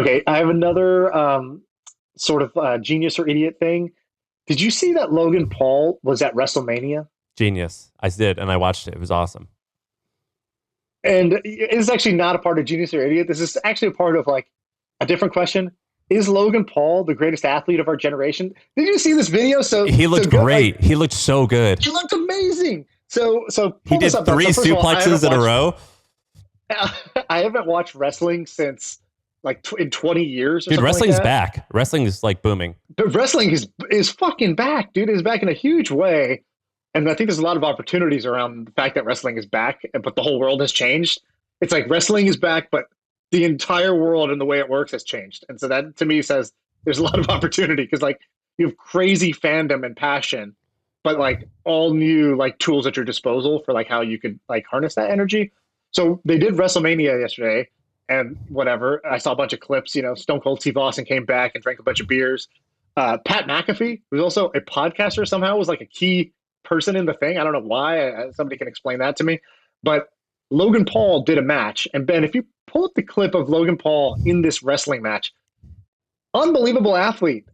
Okay, I have another sort of genius or idiot thing. Did you see that Logan Paul was at WrestleMania? Genius. I did, and I watched it. It was awesome. And it's actually not a part of genius or idiot. This is actually a part of like a different question. Is Logan Paul the greatest athlete of our generation? Did you see this video? He looked great. He looked so good. He looked amazing. So he did up, 3 suplexes in a row. I haven't watched wrestling since like in 20 years. Dude, wrestling's back. Wrestling is like booming. But wrestling is fucking back, dude. It's back in a huge way. And I think there's a lot of opportunities around the fact that wrestling is back, but the whole world has changed. It's like wrestling is back, but the entire world and the way it works has changed. And so that to me says there's a lot of opportunity because like you have crazy fandom and passion, but like all new like tools at your disposal for like how you could like harness that energy. So they did WrestleMania yesterday and whatever. I saw a bunch of clips, Stone Cold Steve Austin came back and drank a bunch of beers. Pat McAfee, who's also a podcaster somehow, was like a key person in the thing. I don't know why. Somebody can explain that to me. But Logan Paul did a match. And Ben, if you pull up the clip of Logan Paul in this wrestling match, unbelievable athlete.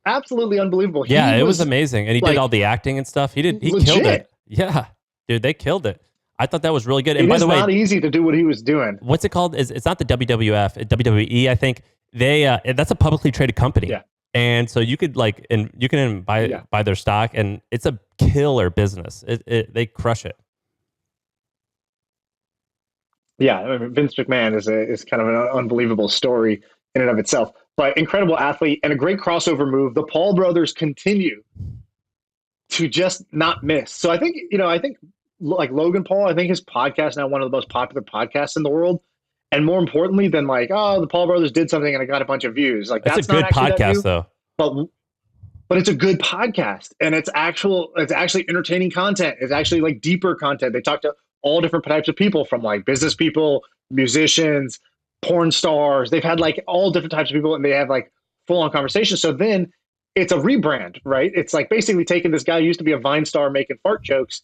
Absolutely unbelievable. Yeah, it was amazing. And he did all the acting and stuff. He killed it. Yeah. Dude, they killed it. I thought that was really good. And by the way, it's not easy to do what he was doing. What's it called? It's not the WWF, WWE, I think. That's a publicly traded company. Yeah. And so you could buy their stock, and it's a killer business. They crush it. Yeah, I mean, Vince McMahon is kind of an unbelievable story in and of itself, but incredible athlete and a great crossover move. The Paul brothers continue to just not miss. So I think like Logan Paul, I think his podcast now one of the most popular podcasts in the world. And more importantly than like, oh, the Paul brothers did something and I got a bunch of views. Like that's a good podcast though. But it's a good podcast and it's actually entertaining content. It's actually like deeper content. They talk to all different types of people from like business people, musicians, porn stars. They've had like all different types of people and they have like full on conversations. So then it's a rebrand, right? It's like basically taking this guy who used to be a Vine star making fart jokes.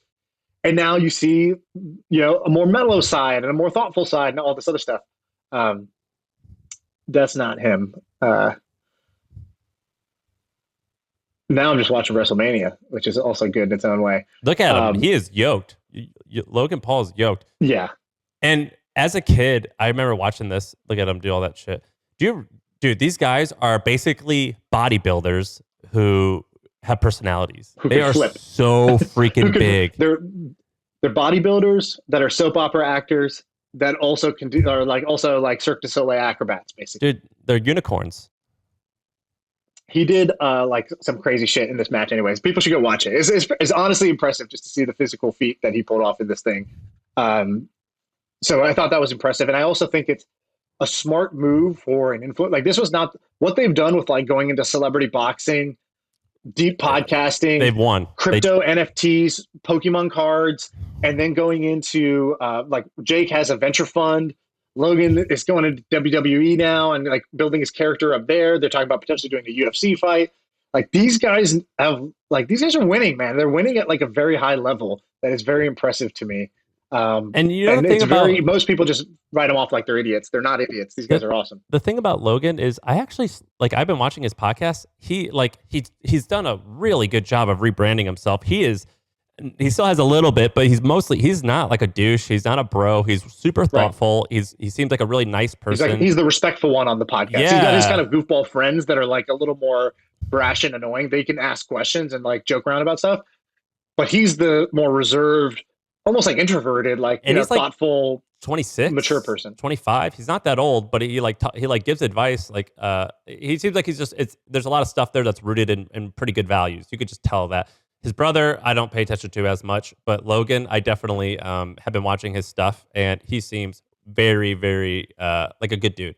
And now you see, a more mellow side and a more thoughtful side and all this other stuff. That's not him. Now I'm just watching WrestleMania, which is also good in its own way. Look at him. He is yoked. Logan Paul is yoked. Yeah. And as a kid, I remember watching this. Look at him do all that shit. Dude, these guys are basically bodybuilders who have personalities. They are so freaking big. They're bodybuilders that are soap opera actors that also can do, are like also like Cirque du Soleil acrobats, basically. Dude, they're unicorns. He did like some crazy shit in this match. Anyways, people should go watch it. It's honestly impressive just to see the physical feat that he pulled off in this thing. So I thought that was impressive, and I also think it's a smart move for an influence. Like this was not what they've done with like going into celebrity boxing, deep podcasting. They've won crypto, NFTs, Pokemon cards, and then going into like Jake has a venture fund. Logan is going into WWE now and like building his character up there. They're talking about potentially doing a UFC fight. Like these guys are winning, man. They're winning at like a very high level. That is very impressive to me. And you know, most people just write them off like they're idiots. They're not idiots. These guys are awesome. The thing about Logan is I've been watching his podcast. He's done a really good job of rebranding himself. He still has a little bit, but he's not like a douche. He's not a bro. He's super thoughtful. Right. He seems like a really nice person. He's the respectful one on the podcast. Yeah. He's got his kind of goofball friends that are like a little more brash and annoying. They can ask questions and like joke around about stuff, but he's the more reserved, almost like introverted, like thoughtful, 26, mature person. 25. He's not that old, but he gives advice. Like he seems like there's a lot of stuff there that's rooted in pretty good values. You could just tell that. His brother, I don't pay attention to as much, but Logan, I definitely have been watching his stuff, and he seems very, very like a good dude.